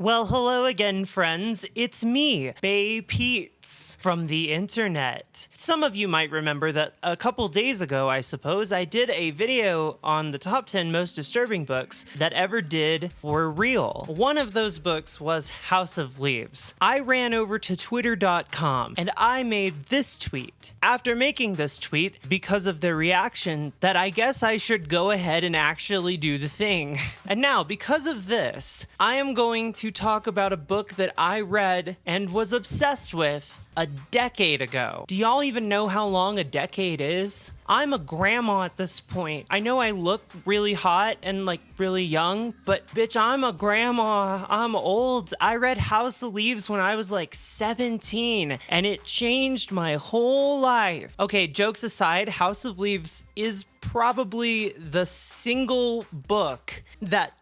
Well, hello again, friends. It's me, Bay Peets, from the internet. Some of you might remember that a couple days ago, I suppose, I did a video on the top 10 most disturbing books that ever did were real. One of those books was House of Leaves. I ran over to twitter.com and I made this tweet. After making this tweet, because of their reaction, that I guess I should go ahead and actually do the thing. And now, because of this, I am going to talk about a book that I read and was obsessed with a decade ago. Do y'all even know how long a decade is? I'm a grandma at this point. I know I look really hot and really young, but bitch, I'm a grandma. I'm old. I read House of Leaves when I was 17 and it changed my whole life. Okay, jokes aside, House of Leaves is probably the single book that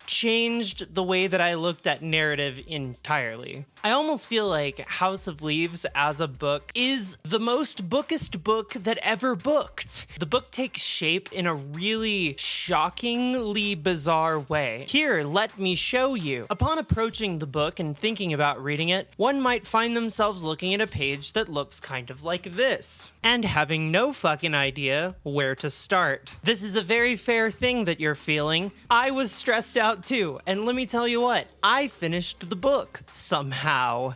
changed the way that I looked at narrative entirely. I almost feel like House of Leaves as a book is the most bookist book that ever booked. The book takes shape in a really shockingly bizarre way. Here, let me show you. Upon approaching the book and thinking about reading it, one might find themselves looking at a page that looks kind of like this, and having no fucking idea where to start. This is a very fair thing that you're feeling. I was stressed out too, and let me tell you what, I finished the book somehow.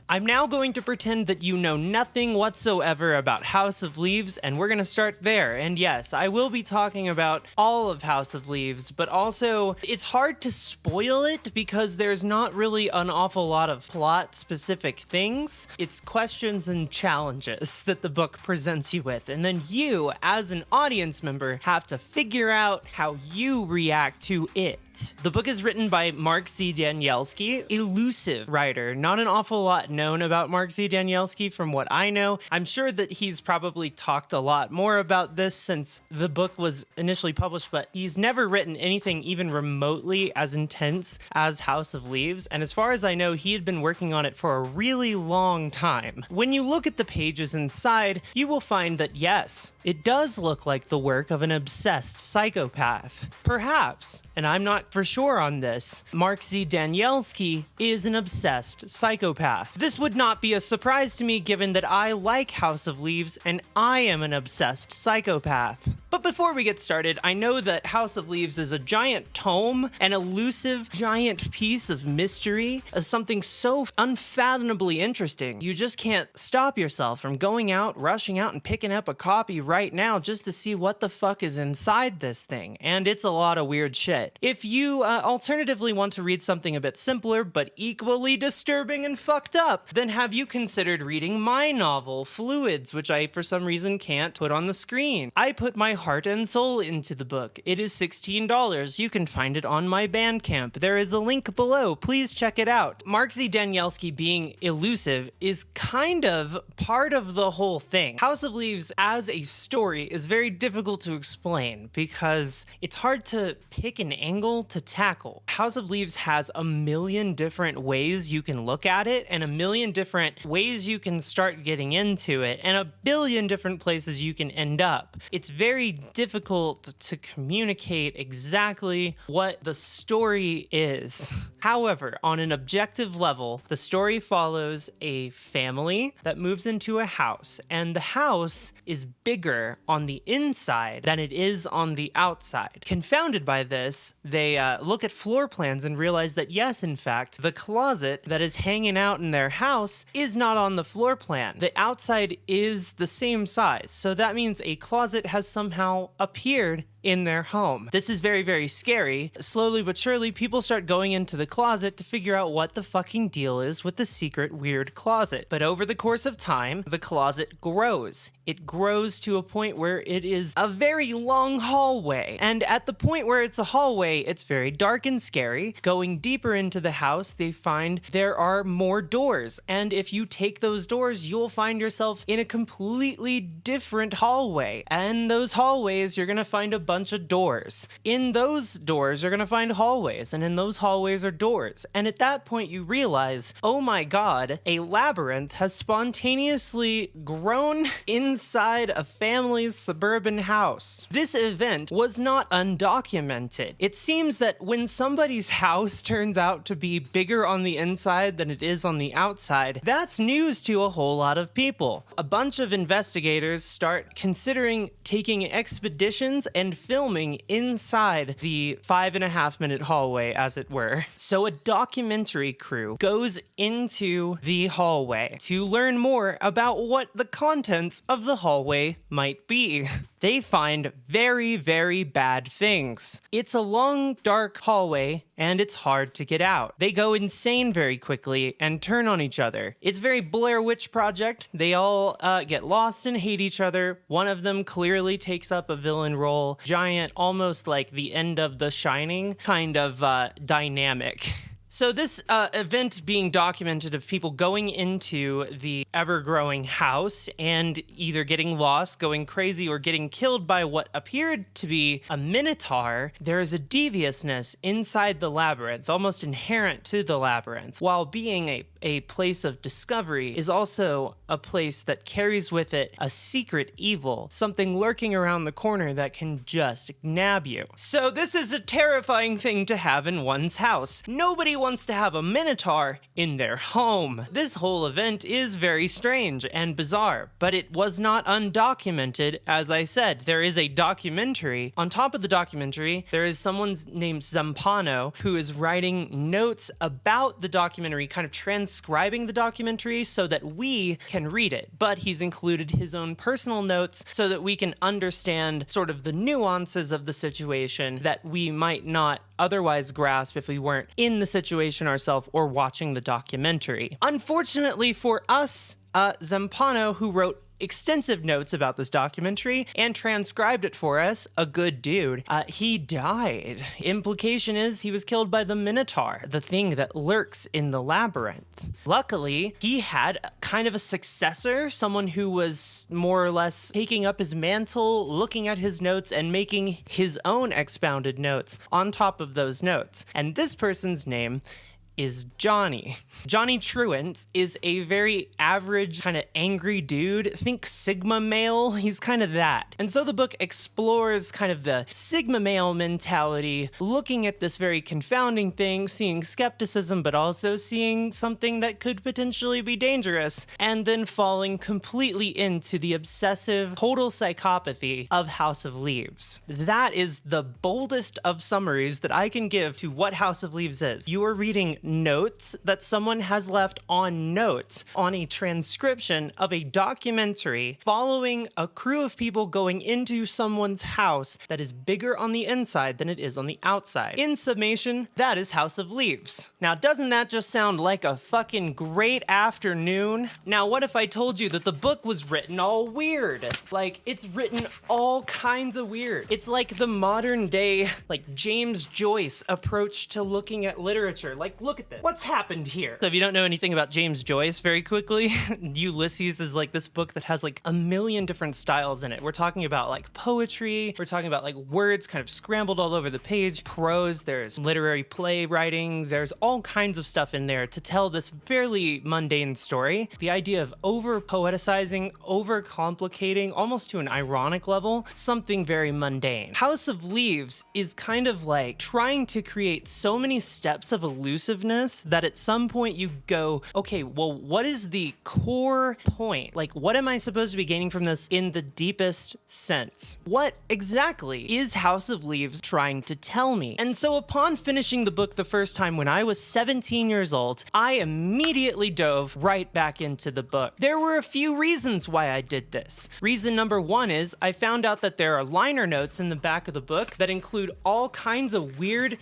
I'm now going to pretend that you know nothing whatsoever about House of Leaves, and we're going to start there. And yes, I will be talking about all of House of Leaves, but also it's hard to spoil it because there's not really an awful lot of plot-specific things. It's questions and challenges that the book presents you with, and then you, as an audience member, have to figure out how you react to it. The book is written by Mark Z. Danielski, elusive writer. Not an awful lot known about Mark Z. Danielski from what I know. I'm sure that he's probably talked a lot more about this since the book was initially published, but he's never written anything even remotely as intense as House of Leaves, and as far as I know, he had been working on it for a really long time. When you look at the pages inside, you will find that yes, it does look like the work of an obsessed psychopath. Perhaps, and I'm not for sure on this, Mark Z. Danielski is an obsessed psychopath. This would not be a surprise to me given that I like House of Leaves and I am an obsessed psychopath. But before we get started, I know that House of Leaves is a giant tome, an elusive giant piece of mystery, something so unfathomably interesting. You just can't stop yourself from going out, rushing out and picking up a copy right now just to see what the fuck is inside this thing. And it's a lot of weird shit. If you alternatively want to read something a bit simpler but equally disturbing and fucked up, then have you considered reading my novel, Fluids, which I for some reason can't put on the screen. I put my heart and soul into the book. It is $16. You can find it on my Bandcamp. There is a link below. Please check it out. Mark Z. Danielski being elusive is kind of part of the whole thing. House of Leaves as a story is very difficult to explain because it's hard to pick an angle to tackle. House of Leaves has a million different ways you can look at it and a million different ways you can start getting into it and a billion different places you can end up. It's very difficult to communicate exactly what the story is. However, on an objective level, the story follows a family that moves into a house, and the house is bigger on the inside than it is on the outside. Confounded by this, they look at floor plans and realize that yes, in fact, the closet that is hanging out in their house is not on the floor plan. The outside is the same size, so that means a closet has somehow appeared in their home. This is very, very scary. Slowly but surely, people start going into the closet to figure out what the fucking deal is with the secret weird closet. But over the course of time, the closet grows. It grows to a point where it is a very long hallway. And at the point where it's a hallway, it's very dark and scary. Going deeper into the house, they find there are more doors. And if you take those doors, you'll find yourself in a completely different hallway. And those hallways, you're gonna find a bunch of doors. In those doors, you're gonna find hallways, and in those hallways are doors. And at that point, you realize, oh my god, a labyrinth has spontaneously grown in inside a family's suburban house. This event was not undocumented. It seems that when somebody's house turns out to be bigger on the inside than it is on the outside, that's news to a whole lot of people. A bunch of investigators start considering taking expeditions and filming inside the 5.5-minute hallway, as it were. So a documentary crew goes into the hallway to learn more about what the contents of the hallway might be. They find very, very bad things. It's a long, dark hallway, and it's hard to get out. They go insane very quickly and turn on each other. It's very Blair Witch Project. They all get lost and hate each other. One of them clearly takes up a villain role. Giant, almost like the end of The Shining kind of dynamic. So this event being documented of people going into the ever-growing house and either getting lost, going crazy, or getting killed by what appeared to be a minotaur, there is a deviousness inside the labyrinth, almost inherent to the labyrinth, while being a place of discovery is also a place that carries with it a secret evil, something lurking around the corner that can just nab you. So this is a terrifying thing to have in one's house. Nobody wants to have a minotaur in their home. This whole event is very strange and bizarre, but it was not undocumented. As I said, there is a documentary. On top of the documentary, there is someone named Zampano who is writing notes about the documentary, kind of transcribing the documentary so that we can read it. But he's included his own personal notes so that we can understand sort of the nuances of the situation that we might not otherwise grasp if we weren't in the situation ourselves or watching the documentary. Unfortunately for us, Zampano, who wrote extensive notes about this documentary and transcribed it for us, a good dude, he died. Implication is he was killed by the minotaur, the thing that lurks in the labyrinth. Luckily, he had kind of a successor, someone who was more or less taking up his mantle, looking at his notes and making his own expounded notes on top of those notes. And this person's name is Johnny. Johnny Truant is a very average, kind of angry dude. Think Sigma male. He's kind of that. And so the book explores kind of the Sigma male mentality, looking at this very confounding thing, seeing skepticism, but also seeing something that could potentially be dangerous, and then falling completely into the obsessive, total psychopathy of House of Leaves. That is the boldest of summaries that I can give to what House of Leaves is. You are reading notes that someone has left on notes on a transcription of a documentary following a crew of people going into someone's house that is bigger on the inside than it is on the outside. In summation, that is House of Leaves. Now, doesn't that just sound like a fucking great afternoon? Now, what if I told you that the book was written all weird? Like, it's written all kinds of weird. It's like the modern day, like, James Joyce approach to looking at literature. Like, look at this. What's happened here? So if you don't know anything about James Joyce, very quickly, Ulysses is like this book that has like a million different styles in it. We're talking about like poetry, we're talking about like words kind of scrambled all over the page, prose, there's literary play writing, there's all kinds of stuff in there to tell this fairly mundane story. The idea of over-poeticizing, over-complicating, almost to an ironic level, something very mundane. House of Leaves is kind of like trying to create so many steps of elusiveness that at some point you go, okay, well, what is the core point? Like, what am I supposed to be gaining from this in the deepest sense? What exactly is House of Leaves trying to tell me? And so upon finishing the book the first time when I was 17 years old, I immediately dove right back into the book. There were a few reasons why I did this. Reason number one is I found out that there are liner notes in the back of the book that include all kinds of weird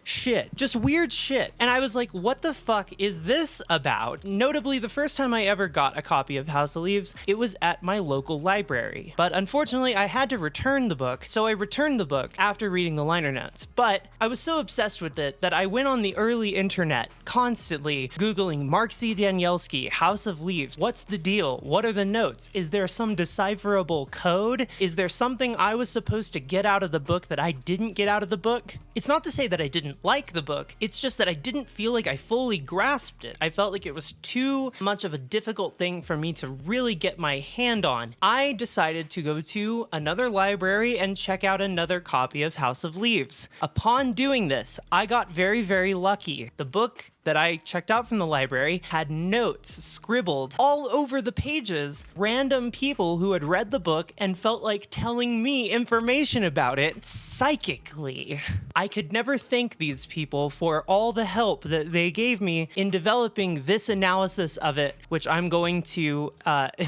shit. Just weird shit. And I was like, what the fuck is this about? Notably, the first time I ever got a copy of House of Leaves, it was at my local library. But unfortunately, I had to return the book, so I returned the book after reading the liner notes. But I was so obsessed with it that I went on the early internet, constantly Googling Mark C. Danielski, House of Leaves. What's the deal? What are the notes? Is there some decipherable code? Is there something I was supposed to get out of the book that I didn't get out of the book? It's not to say that I didn't like the book, it's just that I didn't don't feel like I fully grasped it. I felt like it was too much of a difficult thing for me to really get my hand on. I decided to go to another library and check out another copy of House of Leaves. Upon doing this, I got very, very lucky. The book that I checked out from the library had notes scribbled all over the pages, random people who had read the book and felt like telling me information about it psychically. I could never thank these people for all the help that they gave me in developing this analysis of it, which I'm going to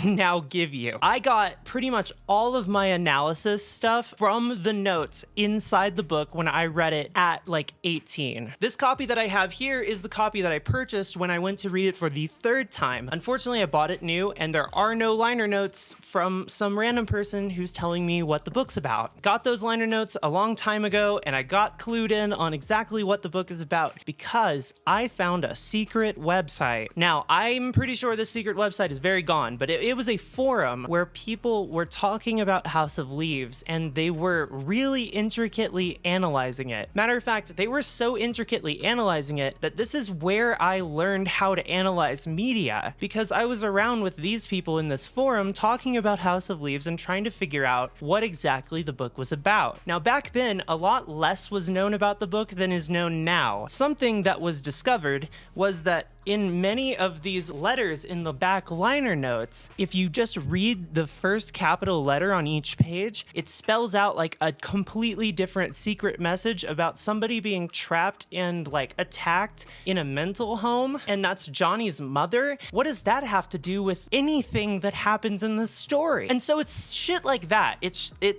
now give you. I got pretty much all of my analysis stuff from the notes inside the book when I read it at like 18. This copy that I have here is the copy that I purchased when I went to read it for the third time. Unfortunately, I bought it new, and there are no liner notes from some random person who's telling me what the book's about. Got those liner notes a long time ago, and I got clued in on exactly what the book is about because I found a secret website. Now, I'm pretty sure this secret website is very gone, but it was a forum where people were talking about House of Leaves, and they were really intricately analyzing it. Matter of fact, they were so intricately analyzing it that this is where I learned how to analyze media, because I was around with these people in this forum talking about House of Leaves and trying to figure out what exactly the book was about. Now, back then, a lot less was known about the book than is known now. Something that was discovered was that in many of these letters in the back liner notes, if you just read the first capital letter on each page, it spells out like a completely different secret message about somebody being trapped and like attacked in a mental home, and that's Johnny's mother. What does that have to do with anything that happens in the story? And so it's shit like that.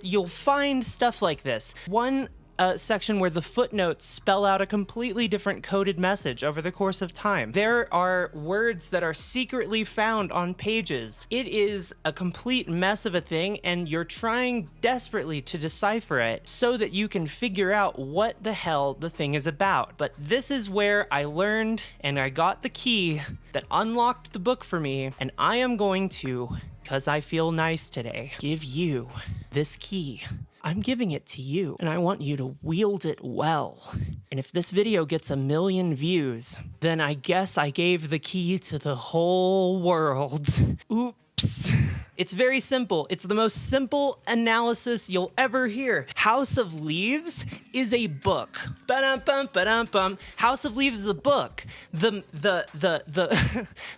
You'll find stuff like this. One section where the footnotes spell out a completely different coded message over the course of time. There are words that are secretly found on pages. It is a complete mess of a thing, and you're trying desperately to decipher it so that you can figure out what the hell the thing is about. But this is where I learned and I got the key that unlocked the book for me, and I am going to, because I feel nice today, give you this key. I'm giving it to you, and I want you to wield it well. And if this video gets 1 million views, then I guess I gave the key to the whole world. Oops. It's very simple. It's the most simple analysis you'll ever hear. House of Leaves is a book. Ba-dum-bum, ba-dum-bum. House of Leaves is a book. The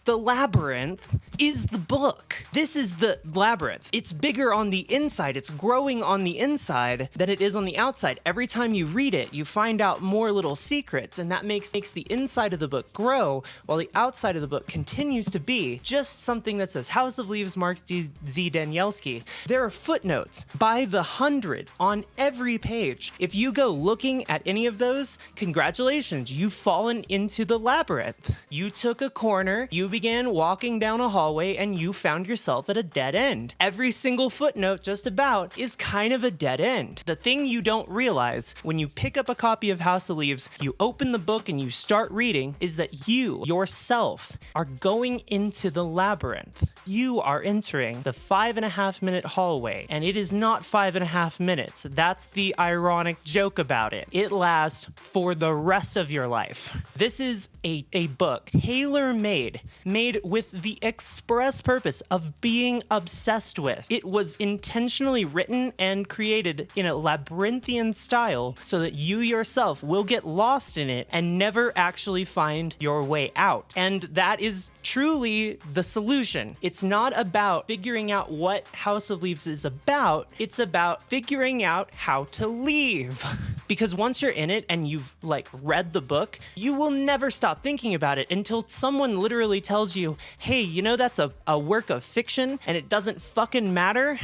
labyrinth is the book. This is the labyrinth. It's bigger on the inside. It's growing on the inside than it is on the outside. Every time you read it, you find out more little secrets, and that makes the inside of the book grow, while the outside of the book continues to be just something that says House of Leaves, Mark Z. Danielski. There are footnotes by the 100 on every page. If you go looking at any of those, congratulations, you've fallen into the labyrinth. You took a corner, you began walking down a hallway, and you found yourself at a dead end. Every single footnote just about is kind of a dead end. The thing you don't realize when you pick up a copy of House of Leaves, you open the book and you start reading, is that you, yourself, are going into the labyrinth. You are entering the 5.5 minute hallway, and it is not 5.5 minutes. That's the ironic joke about it. It lasts for the rest of your life. This is a book tailor-made, made with the express purpose of being obsessed with. It was intentionally written and created in a labyrinthian style so that you yourself will get lost in it and never actually find your way out. And that is truly the solution. It's not about figuring out what House of Leaves is about. It's about figuring out how to leave. Because once you're in it and you've read the book, you will never stop thinking about it until someone literally tells you, hey, you know that's a work of fiction and it doesn't fucking matter.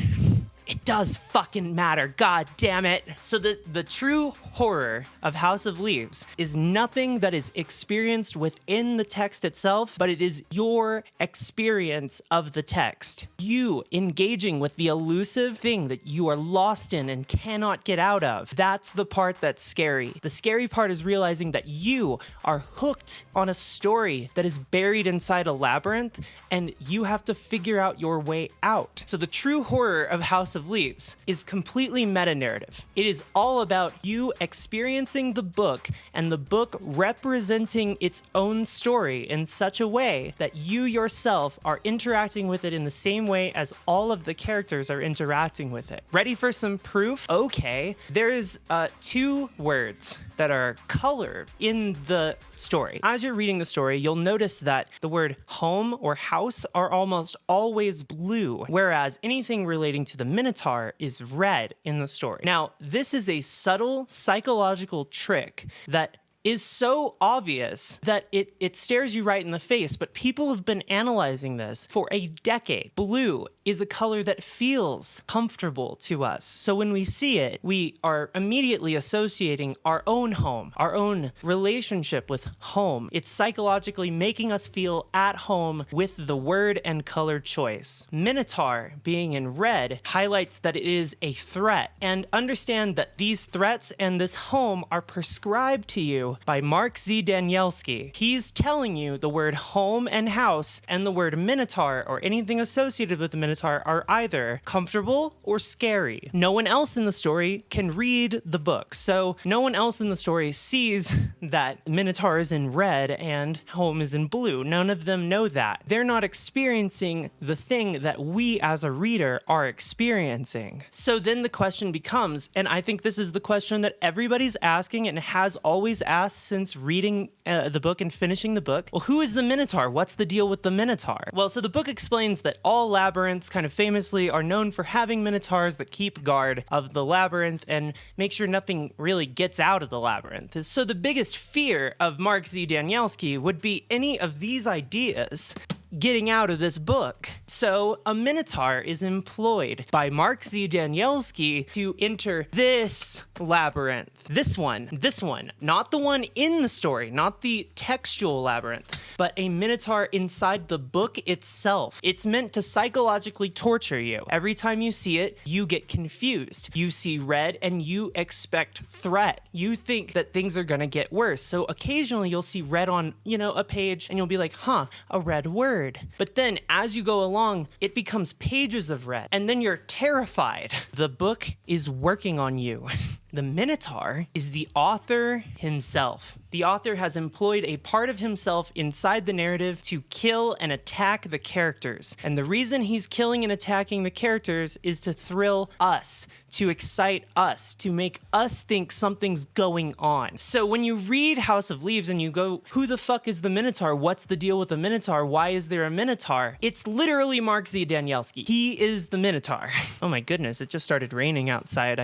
It does fucking matter, god damn it. So the true horror of House of Leaves is nothing that is experienced within the text itself, but it is your experience of the text. You engaging with the elusive thing that you are lost in and cannot get out of. That's the part that's scary. The scary part is realizing that you are hooked on a story that is buried inside a labyrinth, and you have to figure out your way out. So the true horror of House of Leaves is completely meta-narrative. It is all about you experiencing the book and the book representing its own story in such a way that you yourself are interacting with it in the same way as all of the characters are interacting with it. Ready for some proof? Okay, there's 2 words that are colored in the story. As you're reading the story, you'll notice that the word home or house are almost always blue, whereas anything relating to the Minotaur is red in the story. Now, this is a subtle psychological trick that is so obvious that it stares you right in the face, but people have been analyzing this for a decade. Blue is a color that feels comfortable to us. So when we see it, we are immediately associating our own home, our own relationship with home. It's psychologically making us feel at home with the word and color choice. Minotaur being in red highlights that it is a threat, and understand that these threats and this home are prescribed to you by Mark Z. Danielski. He's telling you the word home and house and the word Minotaur or anything associated with the Minotaur are either comfortable or scary. No one else in the story can read the book, so no one else in the story sees that Minotaur is in red and home is in blue. None of them know that. They're not experiencing the thing that we as a reader are experiencing. So then the question becomes, and I think this is the question that everybody's asking and has always asked since reading the book and finishing the book. Well, who is the Minotaur? What's the deal with the Minotaur? Well, so the book explains that all labyrinths kind of famously are known for having Minotaurs that keep guard of the labyrinth and make sure nothing really gets out of the labyrinth. So the biggest fear of Mark Z. Danielski would be any of these ideas getting out of this book. So a Minotaur is employed by Mark Z. Danielski to enter this labyrinth. This one, not the one in the story, not the textual labyrinth, but a Minotaur inside the book itself. It's meant to psychologically torture you. Every time you see it, you get confused. You see red and you expect threat. You think that things are gonna get worse. So occasionally you'll see red on, a page and you'll be like, a red word. But then as you go along, it becomes pages of red, and then you're terrified. The book is working on you. The Minotaur is the author himself. The author has employed a part of himself inside the narrative to kill and attack the characters. And the reason he's killing and attacking the characters is to thrill us, to excite us, to make us think something's going on. So when you read House of Leaves and you go, who the fuck is the Minotaur? What's the deal with the Minotaur? Why is there a Minotaur? It's literally Mark Z. Danielski. He is the Minotaur. Oh my goodness, it just started raining outside.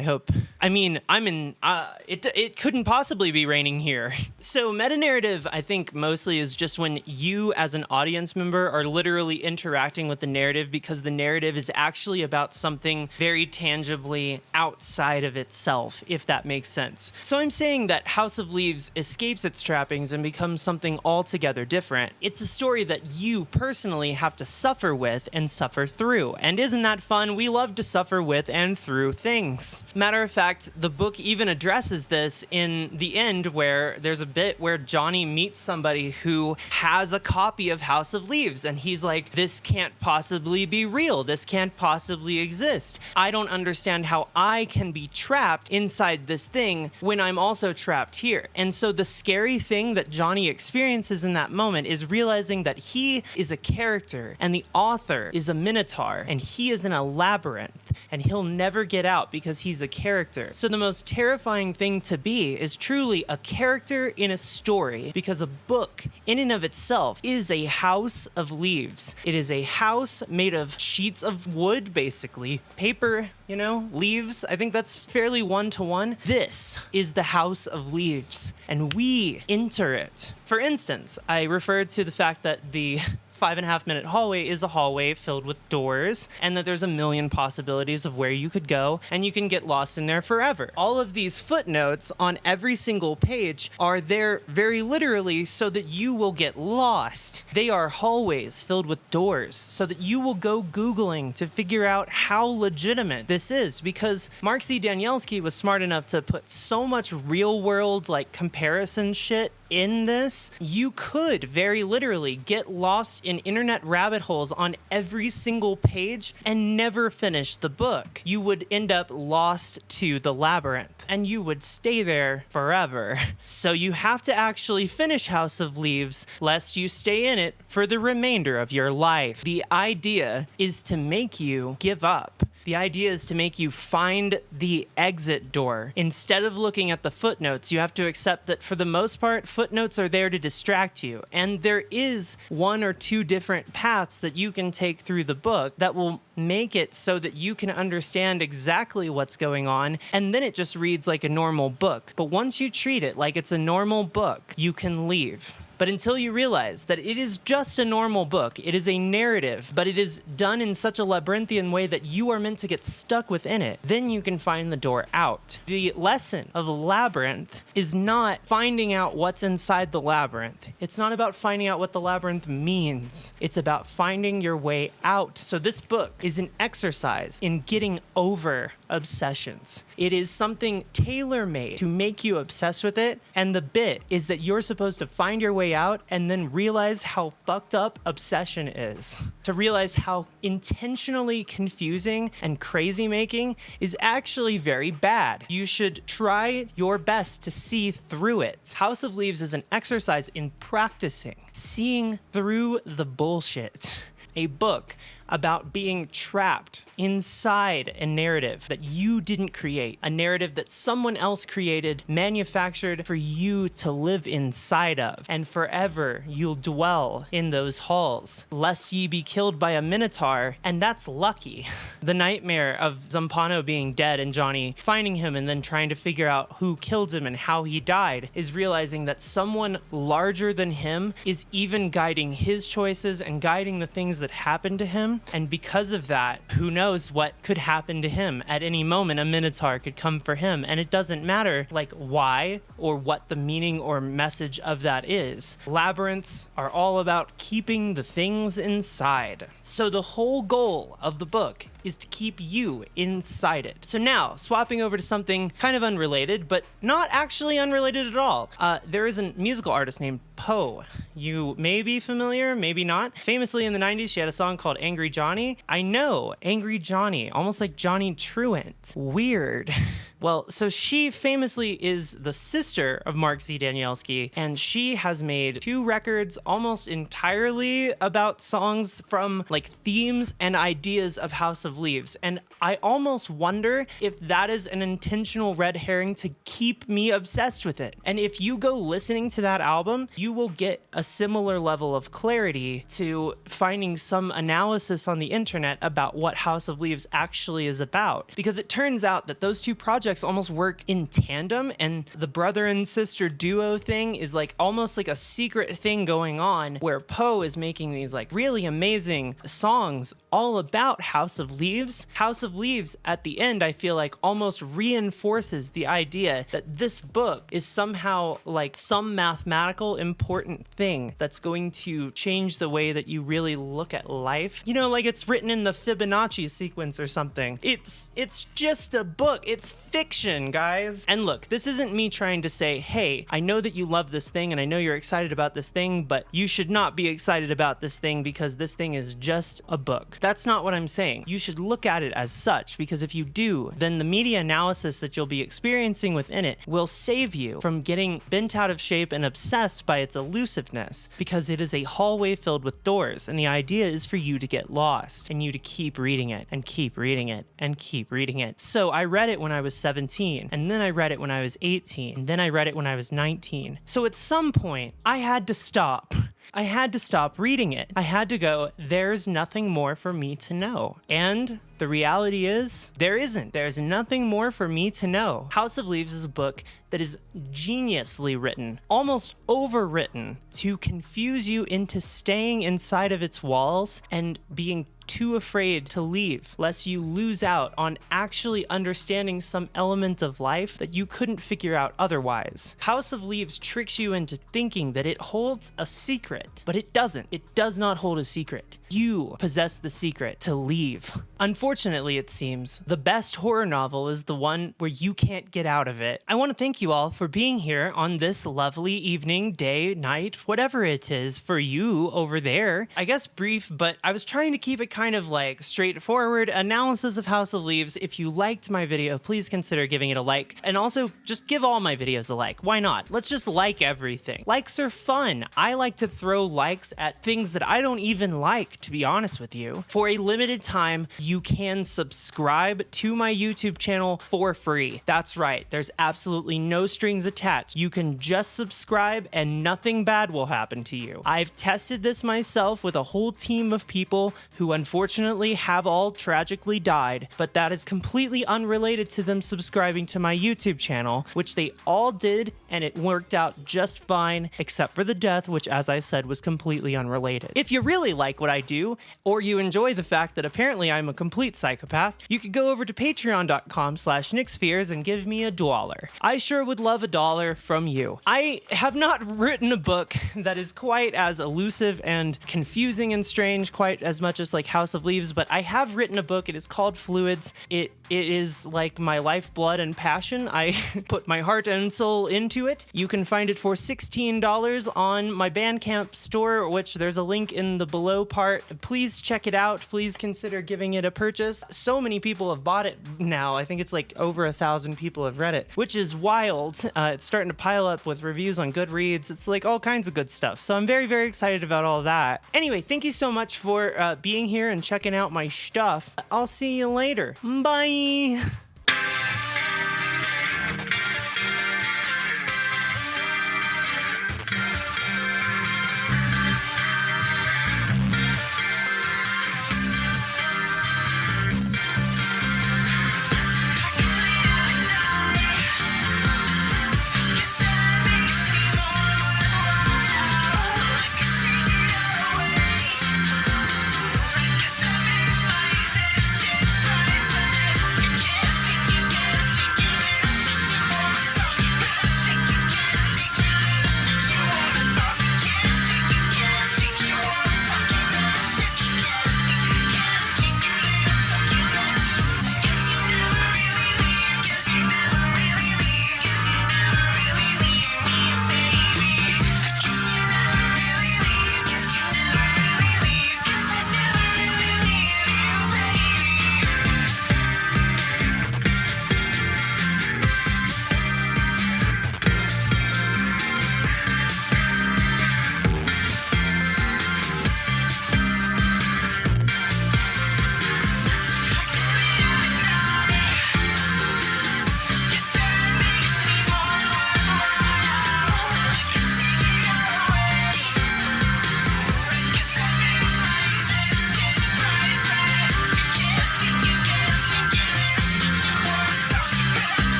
It couldn't possibly be raining here. So metanarrative, I think, mostly is just when you as an audience member are literally interacting with the narrative because the narrative is actually about something very tangibly outside of itself, if that makes sense. So I'm saying that House of Leaves escapes its trappings and becomes something altogether different. It's a story that you personally have to suffer with and suffer through. And isn't that fun? We love to suffer with and through things. Matter of fact, the book even addresses this in the end, where there's a bit where Johnny meets somebody who has a copy of House of Leaves, and he's like, this can't possibly be real. This can't possibly exist. I don't understand how I can be trapped inside this thing when I'm also trapped here. And so the scary thing that Johnny experiences in that moment is realizing that he is a character and the author is a Minotaur, and he is in a labyrinth and he'll never get out because he's a character. So the most terrifying thing to be is truly a character in a story, because a book in and of itself is a house of leaves. It is a house made of sheets of wood, basically. Paper, leaves. I think that's fairly one-to-one. This is the House of Leaves, and we enter it. For instance, I referred to the fact that the 5.5-minute hallway is a hallway filled with doors, and that there's a million possibilities of where you could go, and you can get lost in there forever. All of these footnotes on every single page are there very literally so that you will get lost. They are hallways filled with doors so that you will go Googling to figure out how legitimate this is, because Mark Z. Danielski was smart enough to put so much real world comparison shit in this, you could very literally get lost in internet rabbit holes on every single page and never finish the book. You would end up lost to the labyrinth, and you would stay there forever. So you have to actually finish House of Leaves, lest you stay in it for the remainder of your life. The idea is to make you give up. The idea is to make you find the exit door. Instead of looking at the footnotes, you have to accept that for the most part, footnotes are there to distract you. And there is one or two different paths that you can take through the book that will make it so that you can understand exactly what's going on. And then it just reads like a normal book. But once you treat it like it's a normal book, you can leave. But until you realize that it is just a normal book, it is a narrative, but it is done in such a labyrinthian way that you are meant to get stuck within it, then you can find the door out. The lesson of the labyrinth is not finding out what's inside the labyrinth. It's not about finding out what the labyrinth means. It's about finding your way out. So this book is an exercise in getting over obsessions. It is something tailor-made to make you obsessed with it, and the bit is that you're supposed to find your way out and then realize how fucked up obsession is. To realize how intentionally confusing and crazy making is actually very bad. You should try your best to see through it. House of Leaves is an exercise in practicing seeing through the bullshit. A book about being trapped inside a narrative that you didn't create, a narrative that someone else created, manufactured for you to live inside of, and forever you'll dwell in those halls, lest ye be killed by a minotaur, and that's lucky. The nightmare of Zampano being dead and Johnny finding him and then trying to figure out who killed him and how he died is realizing that someone larger than him is even guiding his choices and guiding the things that happen to him. And because of that, who knows what could happen to him? At any moment, a minotaur could come for him, and it doesn't matter like why or what the meaning or message of that is. Labyrinths are all about keeping the things inside. So the whole goal of the book is to keep you inside it. So now, swapping over to something kind of unrelated, but not actually unrelated at all. There is a musical artist named Poe. You may be familiar, maybe not. Famously in the 90s, she had a song called Angry Johnny. I know, Angry Johnny, almost like Johnny Truant. Weird. Well, so she famously is the sister of Mark Z. Danielski, and she has made 2 records almost entirely about songs from like themes and ideas of House of Leaves. And I almost wonder if that is an intentional red herring to keep me obsessed with it. And if you go listening to that album, you will get a similar level of clarity to finding some analysis on the internet about what House of Leaves actually is about. Because it turns out that those 2 projects almost work in tandem, and the brother and sister duo thing is like almost like a secret thing going on where Poe is making these like really amazing songs all about House of Leaves. House of Leaves at the end, I feel like almost reinforces the idea that this book is somehow like some mathematical important thing that's going to change the way that you really look at life. You know, like it's written in the Fibonacci sequence or something. It's just a book. It's fiction, guys. And look, this isn't me trying to say, hey, I know that you love this thing and I know you're excited about this thing, but you should not be excited about this thing because this thing is just a book. That's not what I'm saying. You should look at it as such, because if you do, then the media analysis that you'll be experiencing within it will save you from getting bent out of shape and obsessed by its elusiveness, because it is a hallway filled with doors, and the idea is for you to get lost and you to keep reading it and keep reading it and keep reading it. So I read it when I was 17, and then I read it when I was 18, and then I read it when I was 19. So at some point, I had to stop. I had to stop reading it. I had to go, there's nothing more for me to know. And the reality is, there isn't. There's nothing more for me to know. House of Leaves is a book that is geniusly written, almost overwritten, to confuse you into staying inside of its walls and being too afraid to leave, lest you lose out on actually understanding some element of life that you couldn't figure out otherwise. House of Leaves tricks you into thinking that it holds a secret, but it doesn't. It does not hold a secret. You possess the secret to leave. Unfortunately, it seems, the best horror novel is the one where you can't get out of it. I want to thank you all for being here on this lovely evening, day, night, whatever it is for you over there. I guess brief, but I was trying to keep it kind of like straightforward analysis of House of Leaves. If you liked my video, please consider giving it a like. And also, just give all my videos a like. Why not? Let's just like everything. Likes are fun. I like to throw likes at things that I don't even like, to be honest with you. For a limited time, you can subscribe to my YouTube channel for free. That's right. There's absolutely no strings attached. You can just subscribe and nothing bad will happen to you. I've tested this myself with a whole team of people who unfortunately have all tragically died, but that is completely unrelated to them subscribing to my YouTube channel, which they all did, and it worked out just fine, except for the death, which, as I said, was completely unrelated. If you really like what I do, or you enjoy the fact that apparently I'm a complete psychopath, you could go over to patreon.com/nickspheres and give me $1. I sure would love $1 from you. I have not written a book that is quite as elusive and confusing and strange quite as much as like House of Leaves, but I have written a book. It is called Fluids. It is like my lifeblood and passion. I put my heart and soul into it. You can find it for $16 on my Bandcamp store, which there's a link in the below part. Please check it out. Please consider giving it a purchase. So many people have bought it now. I think it's like over 1,000 people have read it, which is wild. It's starting to pile up with reviews on Goodreads. It's like all kinds of good stuff. So I'm very, very excited about all that. Anyway, thank you so much for being here and checking out my stuff. I'll see you later. Bye.